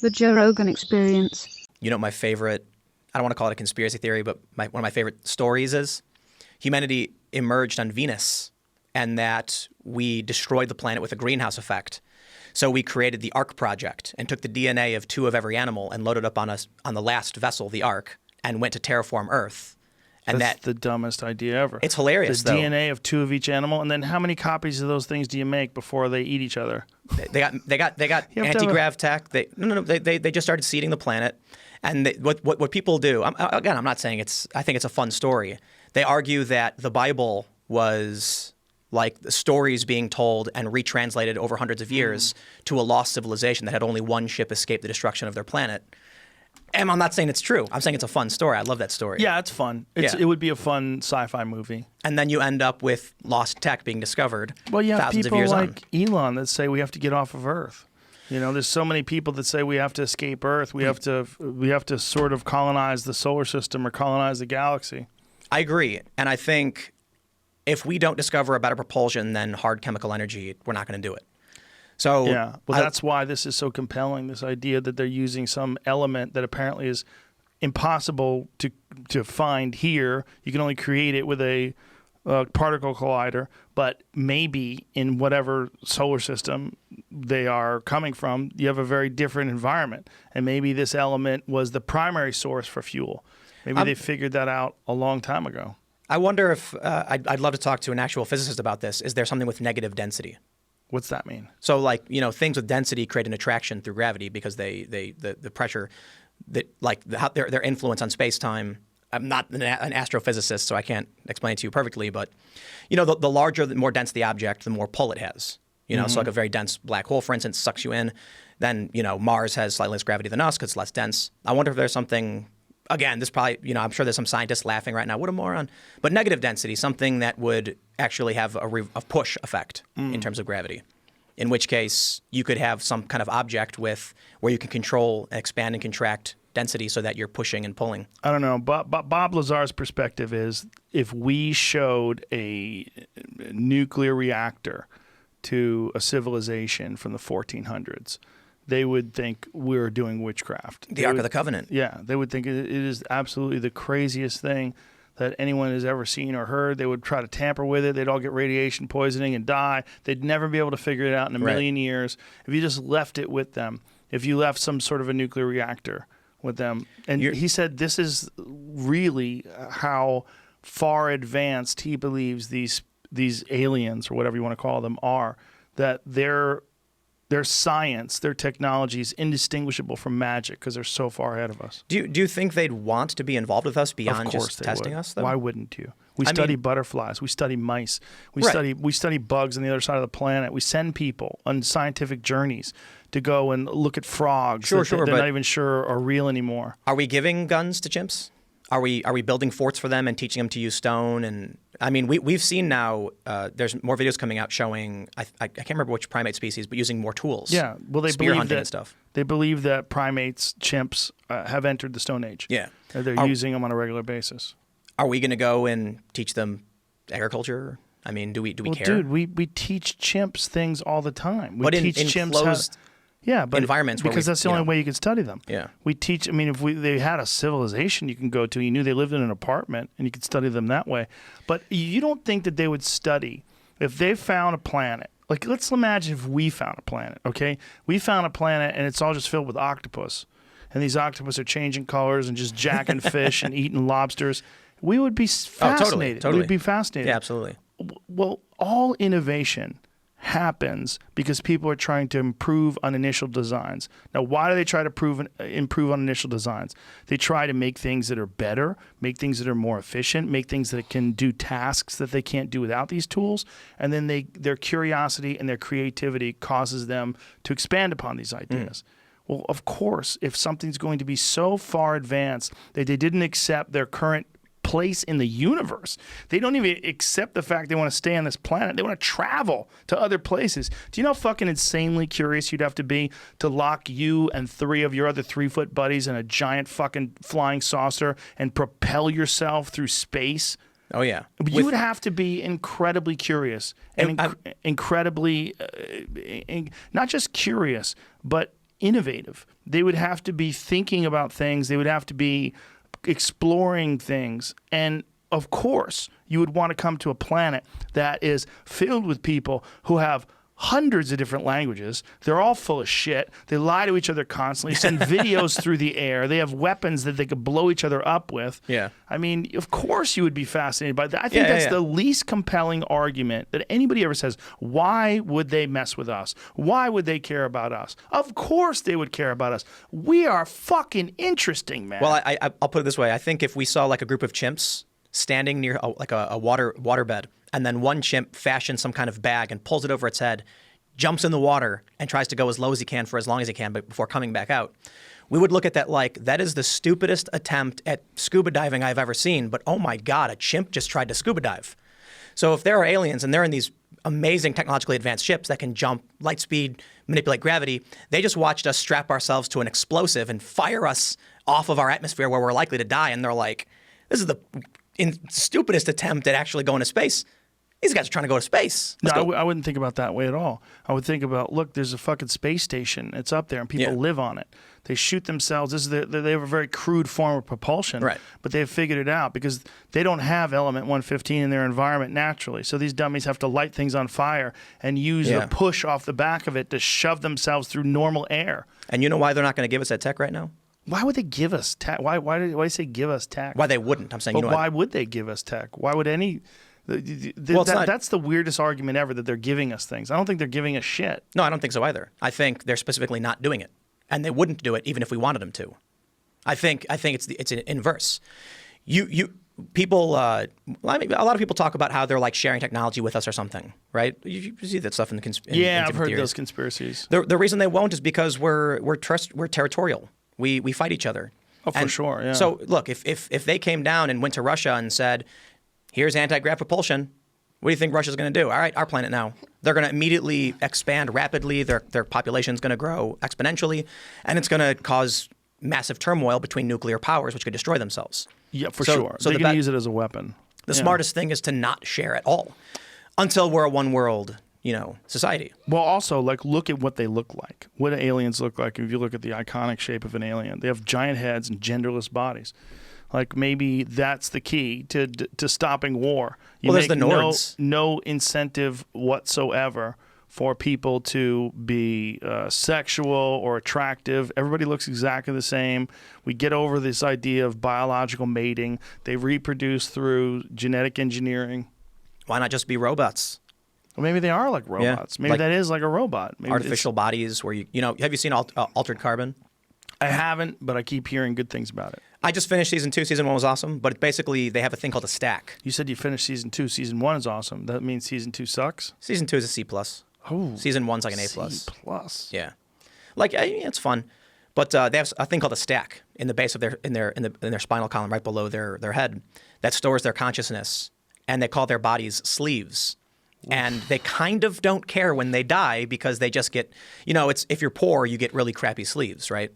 The Joe Rogan Experience. You know, my favorite, I don't want to call it a conspiracy theory, but one of my favorite stories is humanity emerged on Venus and that we destroyed the planet with a greenhouse effect. So we created the Ark Project and took the DNA of 2 of every animal and loaded up on the last vessel, the Ark, and went to terraform Earth. And That's the dumbest idea ever. It's hilarious, the though. DNA of 2 of each animal, and then how many copies of those things do you make before they eat each other? They got anti-grav tech. They just started seeding the planet, and what people do. I'm not saying I think it's a fun story. They argue that the Bible was like the stories being told and retranslated over hundreds of years to a lost civilization that had only one ship escaped the destruction of their planet. And I'm not saying it's true. I'm saying it's a fun story. I love that story. Yeah, it's fun. It would be a fun sci-fi movie. And then you end up with lost tech being discovered well, you have thousands of people years like on. Elon that say we have to get off of Earth. You know, there's so many people that say we have to escape Earth. We have to sort of colonize the solar system or colonize the galaxy. I agree. And I think if we don't discover a better propulsion than hard chemical energy, we're not going to do it. So yeah, well, that's why this is so compelling, this idea that they're using some element that apparently is impossible to find here. You can only create it with a particle collider, but maybe in whatever solar system they are coming from, you have a very different environment. And maybe this element was the primary source for fuel. Maybe they figured that out a long time ago. I wonder if I'd love to talk to an actual physicist about this. Is there something with negative density? What's that mean? So, like, you know, things with density create an attraction through gravity because the pressure, their influence on space-time. I'm not an astrophysicist, so I can't explain it to you perfectly. But, you know, the larger, the more dense the object, the more pull it has. You know, so like a very dense black hole, for instance, sucks you in. Then, you know, Mars has slightly less gravity than us because it's less dense. I wonder if there's something. Again, this probably, you know, I'm sure there's some scientists laughing right now. What a moron. But negative density, something that would actually have a push effect in terms of gravity. In which case, you could have some kind of object where you can control, expand and contract density so that you're pushing and pulling. I don't know. Bob Lazar's perspective is if we showed a nuclear reactor to a civilization from the 1400s, they would think we're doing witchcraft. The Ark of the Covenant. Yeah, they would think it is absolutely the craziest thing that anyone has ever seen or heard. They would try to tamper with it. They'd all get radiation poisoning and die. They'd never be able to figure it out in a million years. If you just left it with them, if you left some sort of a nuclear reactor with them. And he said this is really how far advanced he believes these aliens, or whatever you want to call them, are, that their science, their technology is indistinguishable from magic because they're so far ahead of us. Do you think they'd want to be involved with us beyond just testing us, though? Why wouldn't you? We study butterflies. We study mice. We study bugs on the other side of the planet. We send people on scientific journeys to go and look at frogs that they're not even sure are real anymore. Are we giving guns to chimps? Are we building forts for them and teaching them to use stone? And I mean, we've seen now. There's more videos coming out showing. I can't remember which primate species, but using more tools. Yeah, well, they spear believe hunting that and stuff. They believe that primates, chimps, have entered the Stone Age. Yeah, they're using them on a regular basis. Are we going to go and teach them agriculture? I mean, do we care? Dude, we teach chimps things all the time. We but teach in chimps closed environments, because that's the only way you can study them. Yeah, we teach. I mean, if they had a civilization you can go to, you knew they lived in an apartment, and you could study them that way. But you don't think that they would study if they found a planet. Like, let's imagine if we found a planet. Okay, we found a planet, and it's all just filled with octopus, and these octopus are changing colors and just jacking fish and eating lobsters. We would be fascinated. Totally. We'd be fascinated. Yeah, absolutely. Well, all innovation happens because people are trying to improve on initial designs. Now, why do they try to improve on initial designs? They try to make things that are better, make things that are more efficient, make things that can do tasks that they can't do without these tools, and then their curiosity and their creativity causes them to expand upon these ideas. Well, of course, if something's going to be so far advanced that they didn't accept their current place in the universe. They don't even accept the fact they want to stay on this planet. They want to travel to other places. Do you know how fucking insanely curious you'd have to be to lock you and 3 of your other 3-foot buddies in a giant fucking flying saucer and propel yourself through space? Oh, yeah. You would have to be incredibly curious and incredibly, not just curious, but innovative. They would have to be thinking about things. They would have to be exploring things. And of course, you would want to come to a planet that is filled with people who have hundreds of different languages. They're all full of shit. They lie to each other constantly, send videos through the air. They have weapons that they could blow each other up with. Yeah. I mean, of course you would be fascinated by that. I think that's the least compelling argument that anybody ever says. Why would they mess with us? Why would they care about us? Of course they would care about us. We are fucking interesting, man. Well, I'll put it this way. I think if we saw like a group of chimps standing near a waterbed, and then one chimp fashions some kind of bag and pulls it over its head, jumps in the water, and tries to go as low as he can for as long as he can before coming back out, we would look at that like, that is the stupidest attempt at scuba diving I've ever seen, but oh my God, a chimp just tried to scuba dive. So if there are aliens and they're in these amazing technologically advanced ships that can jump light speed, manipulate gravity, they just watched us strap ourselves to an explosive and fire us off of our atmosphere where we're likely to die, and they're like, this is the stupidest attempt at actually going to space. These guys are trying to go to space. I wouldn't think about that way at all. I would think about, look, there's a fucking space station. It's up there, and people live on it. They shoot themselves. They have a very crude form of propulsion, right? But they've figured it out because they don't have element 115 in their environment naturally. So these dummies have to light things on fire and use the push off the back of it to shove themselves through normal air. And you know why they're not going to give us that tech right now? Why would they give us tech? Why do you say give us tech? Why they wouldn't? I'm saying, but why would they give us tech? Why would any... that's the weirdest argument ever, that they're giving us things. I don't think they're giving us shit. No, I don't think so either. I think they're specifically not doing it, and they wouldn't do it even if we wanted them to. I think it's an inverse. People. A lot of people talk about how they're like sharing technology with us or something, right? You see that stuff in the I've heard theories. those conspiracies. The reason they won't is because we're territorial. We fight each other. Oh, for sure. Yeah. So look, if they came down and went to Russia and said, here's anti-grav propulsion, what do you think Russia's going to do? All right, our planet now. They're going to immediately expand rapidly. Their population's going to grow exponentially, and it's going to cause massive turmoil between nuclear powers, which could destroy themselves. Yeah, for sure. So they can use it as a weapon. The smartest thing is to not share at all until we're a one-world, society. Well, also, like, look at what they look like. What do aliens look like? If you look at the iconic shape of an alien, they have giant heads and genderless bodies. Like, maybe that's the key to stopping war. There's the Nords. No incentive whatsoever for people to be sexual or attractive. Everybody looks exactly the same. We get over this idea of biological mating. They reproduce through genetic engineering. Why not just be robots? Well, maybe they are like robots. Yeah. Maybe that is like a robot. Maybe artificial bodies where have you seen Altered Carbon? I haven't, but I keep hearing good things about it. I just finished season 2. Season 1 was awesome, but basically they have a thing called a stack. You said you finished season 2. Season 1 is awesome. That means season 2 sucks? Season 2 is a C+. Oh, season 1's like an A+. C+. Yeah. Like, it's fun. But they have a thing called a stack in the base of in their spinal column right below their head that stores their consciousness, and they call their bodies sleeves. And they kind of don't care when they die because they just get, it's if you're poor, you get really crappy sleeves, right?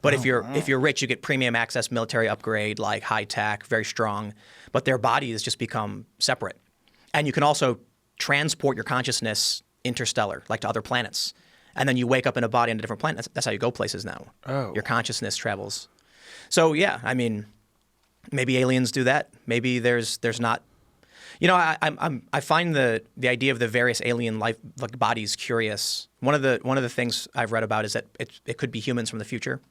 But if you're rich, you get premium access, military upgrade, like high tech, very strong. But their bodies just become separate. And you can also transport your consciousness interstellar, like to other planets. And then you wake up in a body on a different planet. That's how you go places now. Oh. Your consciousness travels. So yeah, I mean, maybe aliens do that. Maybe there's not. I find the idea of the various alien life like bodies curious. One of the things I've read about is that it could be humans from the future.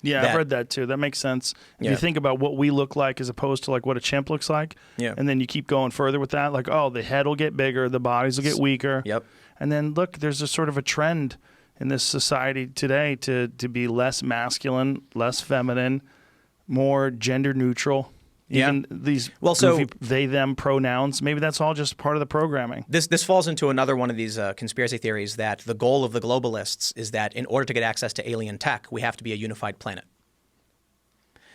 Yeah, I've read that too. That makes sense. If you think about what we look like as opposed to like what a chimp looks like, and then you keep going further with that, like, the head will get bigger, the bodies will get weaker. Yep. And then look, there's a sort of a trend in this society today to be less masculine, less feminine, more gender neutral. Even these goofy they, them pronouns, maybe that's all just part of the programming. This falls into another one of these conspiracy theories that the goal of the globalists is that in order to get access to alien tech, we have to be a unified planet.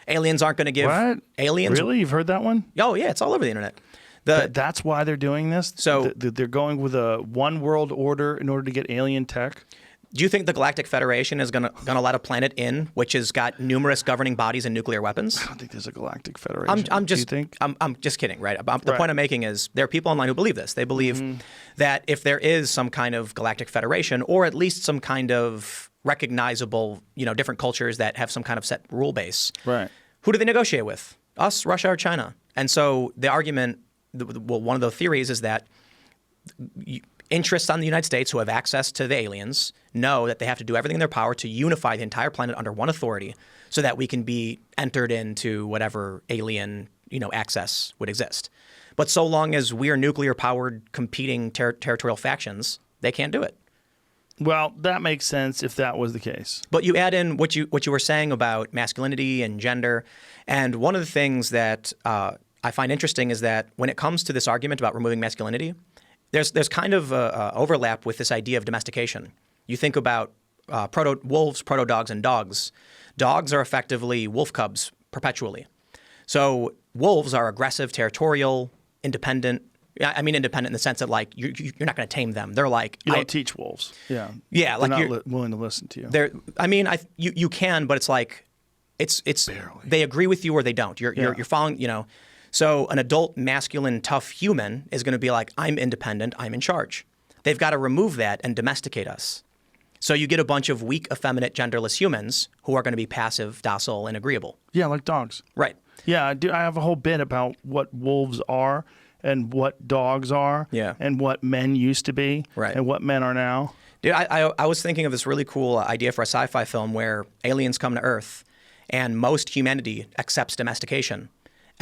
Aliens aren't going to give... What? Aliens... Really? You've heard that one? Oh, yeah, it's all over the internet. That's why they're doing this? So they're going with a one world order in order to get alien tech? Do you think the Galactic Federation is going to let a planet in which has got numerous governing bodies and nuclear weapons? I don't think there's a Galactic Federation. Do you think? I'm just kidding, right? The point I'm making is there are people online who believe this. They believe that if there is some kind of Galactic Federation or at least some kind of recognizable, different cultures that have some kind of set rule base. Right. Who do they negotiate with? Us, Russia, or China? And so the argument, one of the theories is that interests on the United States who have access to the aliens know that they have to do everything in their power to unify the entire planet under one authority so that we can be entered into whatever alien, access would exist. But so long as we are nuclear-powered competing territorial factions, they can't do it. Well, that makes sense if that was the case. But you add in what you were saying about masculinity and gender, and one of the things that I find interesting is that when it comes to this argument about removing masculinity, there's kind of overlap with this idea of domestication. You think about wolves, proto-dogs, and dogs. Dogs are effectively wolf cubs perpetually. So wolves are aggressive, territorial, independent. I mean independent in the sense that like you're not going to tame them. They're like you don't teach wolves. Yeah. Yeah, they're like not willing to listen to you. You can, but it's like it's barely. They agree with you or they don't. You're following. So an adult, masculine, tough human is going to be like, I'm independent, I'm in charge. They've got to remove that and domesticate us. So you get a bunch of weak, effeminate, genderless humans who are going to be passive, docile, and agreeable. Yeah, like dogs. Right. Yeah, I do. I have a whole bit about what wolves are and what dogs are. Yeah. And what men used to be. Right. And what men are now. Dude, I was thinking of this really cool idea for a sci-fi film where aliens come to Earth and most humanity accepts domestication.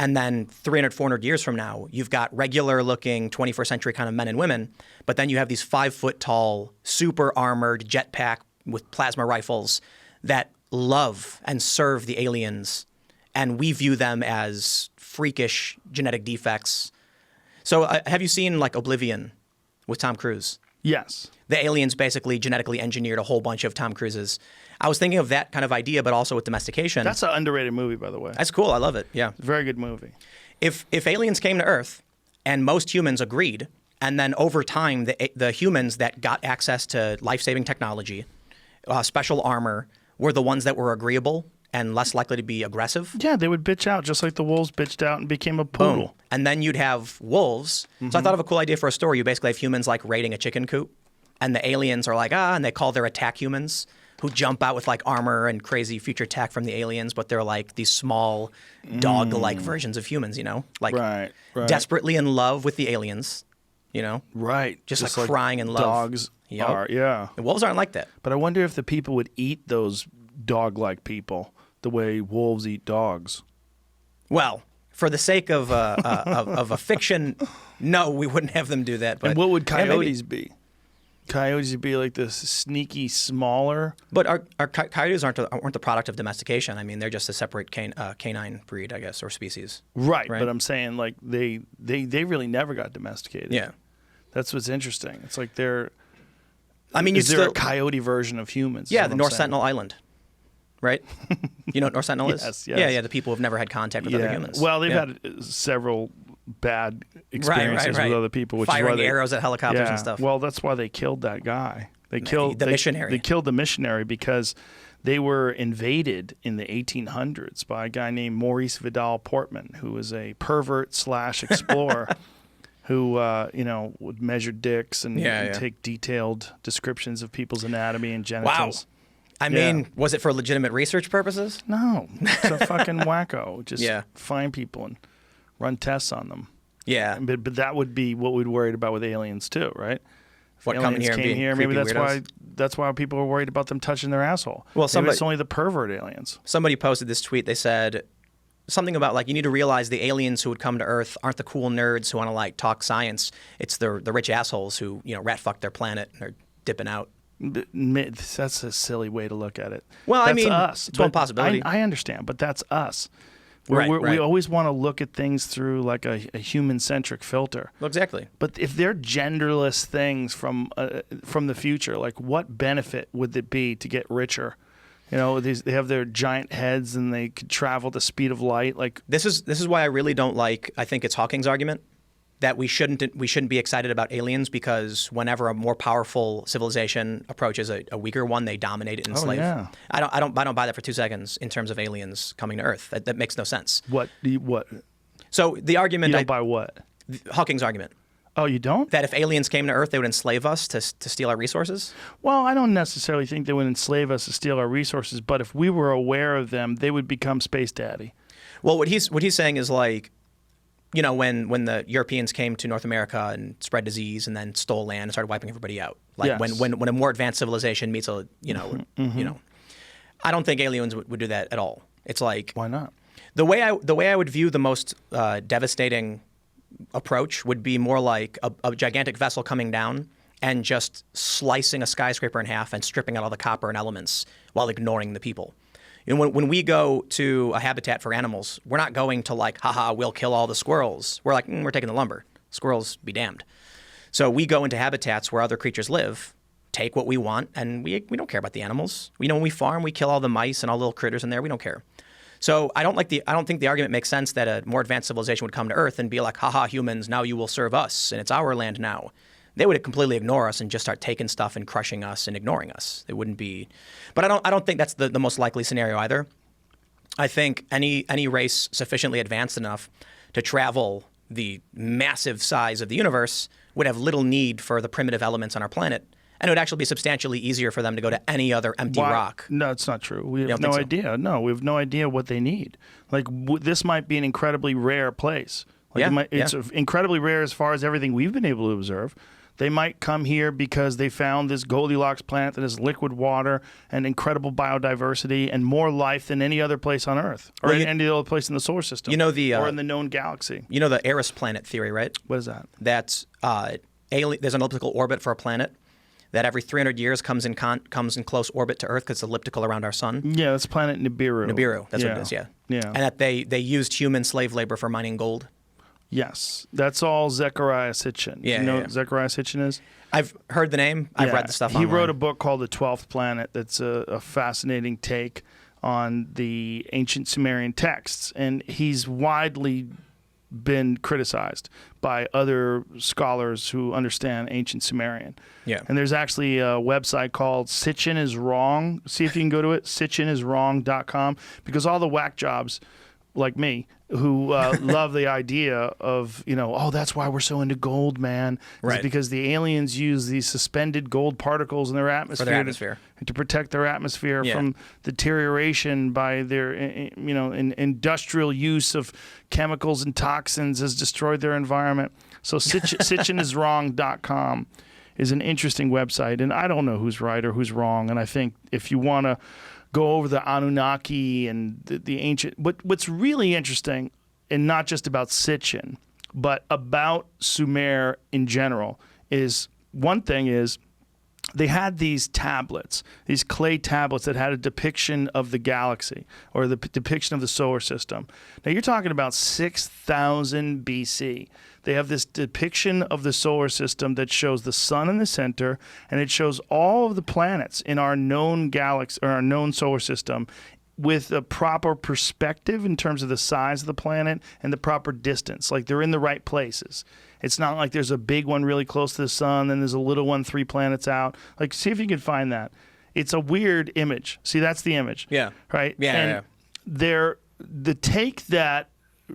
And then 300, 400 years from now, you've got regular-looking 21st century kind of men and women, but then you have these 5-foot-tall, super-armored jetpack with plasma rifles that love and serve the aliens, and we view them as freakish genetic defects. So have you seen, like, Oblivion with Tom Cruise? Yes. The aliens basically genetically engineered a whole bunch of Tom Cruises. I was thinking of that kind of idea, but also with domestication. That's an underrated movie, by the way. That's cool. I love it. Yeah. Very good movie. If aliens came to Earth and most humans agreed, and then over time the humans that got access to life-saving technology, special armor, were the ones that were agreeable and less likely to be aggressive. Yeah, they would bitch out just like the wolves bitched out and became a poodle. Boom. And then you'd have wolves. Mm-hmm. So I thought of a cool idea for a story. You basically have humans like raiding a chicken coop, and the aliens are like, and they call their attack humans, who jump out with like armor and crazy future tech from the aliens, but they're like these small dog-like versions of humans, like right. desperately in love with the aliens, right, just like crying in love. Dogs are, yeah. And wolves aren't like that. But I wonder if the people would eat those dog-like people the way wolves eat dogs. Well, for the sake of a fiction, no, we wouldn't have them do that. But and what would coyotes be? Coyotes would be like this sneaky, smaller. But our coyotes aren't the product of domestication. I mean, they're just a separate canine breed, I guess, or species. Right. But I'm saying like they really never got domesticated. Yeah. That's what's interesting. It's like they're. I mean, is there a coyote version of humans? Yeah, the North Sentinel Island. Right? You know what North Sentinel is? Yes. Yeah, the people who've never had contact with other humans. Well, they've had several bad experiences with other people, which firing is why arrows at helicopters and stuff. Well, that's why they killed that guy. They killed the missionary. They killed the missionary because they were invaded in the 1800s by a guy named Maurice Vidal Portman, who was a pervert / explorer who would measure dicks and take detailed descriptions of people's anatomy and genitals. Wow. I mean, was it for legitimate research purposes? No. It's a fucking wacko. Just find people and run tests on them. Yeah. But that would be what we'd worried about with aliens too, right? If what coming here and being creepy maybe that's weirdos? that's why people are worried about them touching their asshole. Well, maybe it's only the pervert aliens. Somebody posted this tweet. They said something about like you need to realize the aliens who would come to Earth aren't the cool nerds who want to like talk science. It's the rich assholes who rat fuck their planet and are dipping out. That's a silly way to look at it. Well, that's I mean, us. it's one possibility. I understand, but that's us. Right. We always want to look at things through like a human-centric filter. Well, exactly. But if they're genderless things from the future, like what benefit would it be to get richer? They have their giant heads and they could travel the speed of light. Like this is why I really don't like. I think it's Hawking's argument that we shouldn't be excited about aliens because whenever a more powerful civilization approaches a weaker one, they dominate it and enslave. Yeah. I don't buy that for 2 seconds in terms of aliens coming to Earth. That makes no sense. What? So the argument You don't buy what? Hawking's argument. Oh, you don't? That if aliens came to Earth, they would enslave us to steal our resources? Well, I don't necessarily think they would enslave us to steal our resources, but if we were aware of them, they would become space daddy. Well, what he's saying is like, you know, when the Europeans came to North America and spread disease and then stole land and started wiping everybody out. Like Yes. when a more advanced civilization meets a, you know, I don't think aliens would do that at all. It's like, Why not? the way I would view the most devastating approach would be more like a gigantic vessel coming down and just slicing a skyscraper in half and stripping out all the copper and elements while ignoring the people. You know, when we go to a habitat for animals, we're not going to like, haha, we'll kill all the squirrels. We're like, we're taking the lumber. Squirrels be damned. So we go into habitats where other creatures live, take what we want, and we don't care about the animals. You know, when we farm, we kill all the mice and all the little critters in there. We don't care. So I don't think the argument makes sense that a more advanced civilization would come to Earth and be like, haha, humans, now you will serve us, and it's our land now. They would completely ignore us and just start taking stuff and crushing us and ignoring us. They wouldn't be. But I don't think that's the most likely scenario either. I think any race sufficiently advanced enough to travel the massive size of the universe would have little need for the primitive elements on our planet. And it would actually be substantially easier for them to go to any other empty rock. No, it's not true. We You have don't no think so? idea. No, we have no idea what they need. Like, this might be an incredibly rare place. Like, Yeah, it's incredibly rare as far as everything we've been able to observe. They might come here because they found this Goldilocks planet that has liquid water and incredible biodiversity and more life than any other place on Earth or any other place in the solar system. You know or in the known galaxy. You know the Eris planet theory, right? What is that? That's there's an elliptical orbit for a planet that every 300 years comes in close orbit to Earth because it's elliptical around our sun. Yeah, that's planet Nibiru. Nibiru, that's what it is, yeah. Yeah. And that they used human slave labor for mining gold. Yes, that's all Zechariah Sitchin. Yeah, you know yeah. what Zechariah Sitchin is? I've heard the name. I've read the stuff He online. wrote a book called The 12th Planet that's a fascinating take on the ancient Sumerian texts, and he's widely been criticized by other scholars who understand ancient Sumerian. Yeah. And there's actually a website called Sitchin is Wrong. See if you can go to it, sitchiniswrong.com, because all the whack jobs like me who love the idea of, that's why we're so into gold, man. Right. It's because the aliens use these suspended gold particles in their atmosphere, For their atmosphere. to protect their atmosphere Yeah. from deterioration by their, industrial use of chemicals and toxins has destroyed their environment. So sitchiniswrong.com is an interesting website, and I don't know who's right or who's wrong. And I think if you want to go over the Anunnaki and the ancient, what's really interesting, and not just about Sitchin, but about Sumer in general, is one thing is they had these tablets, these clay tablets that had a depiction of the galaxy or the depiction of the solar system. Now you're talking about 6,000 BC. They have this depiction of the solar system that shows the sun in the center, and it shows all of the planets in our known galaxy or our known solar system with a proper perspective in terms of the size of the planet and the proper distance. Like they're in the right places. It's not like there's a big one really close to the sun, then there's a little one 3 planets out. Like, see if you can find that. It's a weird image. See, that's the image. Yeah. Right? Yeah, and the take that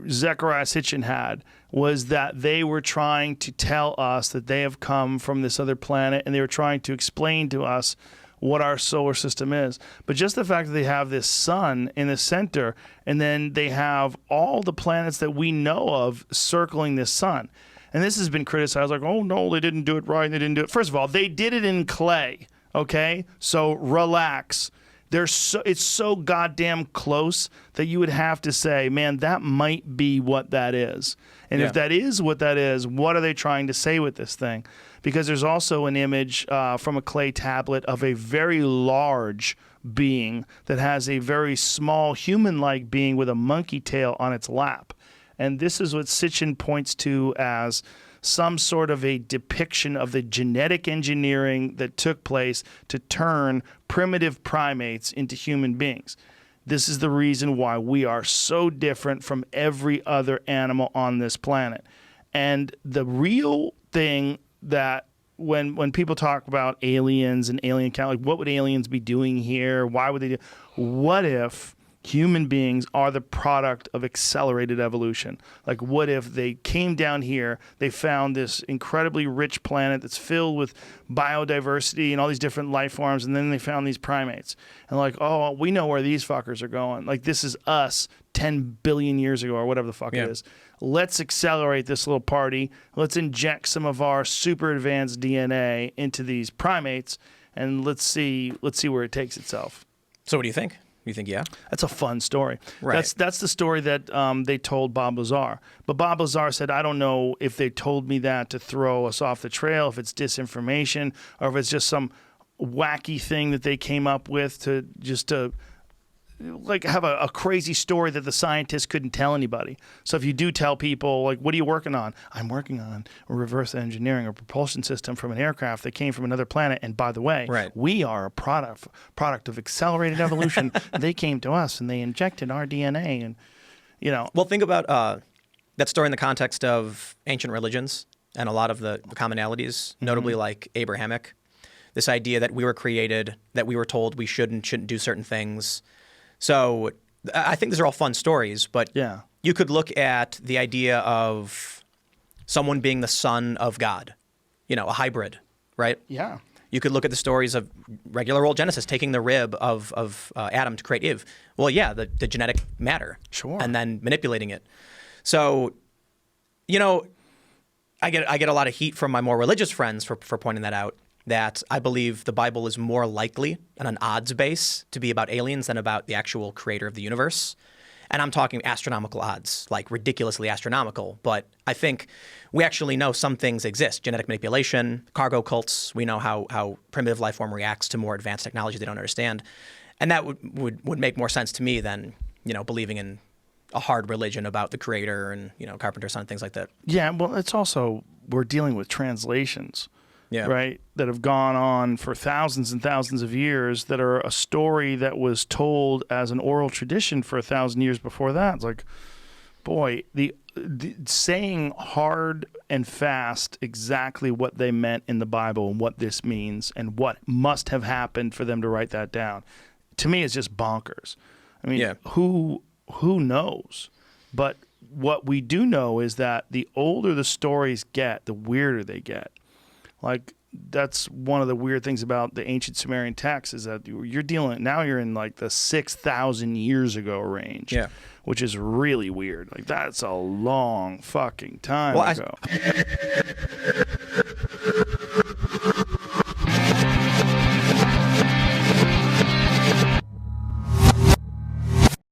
Zechariah Sitchin had was that they were trying to tell us that they have come from this other planet, and they were trying to explain to us what our solar system is. But just the fact that they have this sun in the center, and then they have all the planets that we know of circling this sun. And this has been criticized, like, oh, no, they didn't do it right, they didn't do it. First of all, they did it in clay, okay? So relax. It's so goddamn close that you would have to say, man, that might be what that is. And Yeah. if that is what that is, what are they trying to say with this thing? Because there's also an image from a clay tablet of a very large being that has a very small human-like being with a monkey tail on its lap. And this is what Sitchin points to as some sort of a depiction of the genetic engineering that took place to turn primitive primates into human beings. This is the reason why we are so different from every other animal on this planet. And the real thing that when people talk about aliens and alien count, like what would aliens be doing here? Why would they do? What if human beings are the product of accelerated evolution. Like, what if they came down here, they found this incredibly rich planet that's filled with biodiversity and all these different life forms, and then they found these primates. And like, oh, we know where these fuckers are going. Like, this is us 10 billion years ago or whatever the fuck it is. Let's accelerate this little party. Let's inject some of our super advanced DNA into these primates, and let's see where it takes itself. So what do you think? You think, yeah? That's a fun story. Right. That's the story that they told Bob Lazar. But Bob Lazar said, I don't know if they told me that to throw us off the trail, if it's disinformation, or if it's just some wacky thing that they came up with to like have a crazy story that the scientists couldn't tell anybody. So if you do tell people, like, what are you working on? I'm working on reverse engineering a propulsion system from an aircraft that came from another planet. And by the way, we are a product of accelerated evolution. They came to us and they injected our DNA. And, you know. Well, think about that story in the context of ancient religions and a lot of the commonalities, notably like Abrahamic. This idea that we were created, that we were told we shouldn't do certain things. So I think these are all fun stories, but you could look at the idea of someone being the son of God, you know, a hybrid, right? Yeah. You could look at the stories of regular old Genesis, taking the rib of Adam to create Eve. Well, yeah, the genetic matter. Sure. And then manipulating it. So, you know, I get a lot of heat from my more religious friends for pointing that out. That I believe the Bible is more likely on an odds base to be about aliens than about the actual creator of the universe. And I'm talking astronomical odds, like ridiculously astronomical. But I think we actually know some things exist. Genetic manipulation, cargo cults. We know how primitive life form reacts to more advanced technology they don't understand. And that would make more sense to me than, you know, believing in a hard religion about the creator and, you know, carpenter's son, things like that. Yeah, well, it's also, we're dealing with translations. Yeah. Right, that have gone on for thousands and thousands of years, that are a story that was told as an oral tradition for 1,000 years before that. It's like, boy, the saying hard and fast exactly what they meant in the Bible and what this means and what must have happened for them to write that down, to me is just bonkers. I mean, who knows? But what we do know is that the older the stories get, the weirder they get. Like, that's one of the weird things about the ancient Sumerian texts, is that you're in like the 6,000 years ago range, which is really weird. Like, that's a long fucking time ago.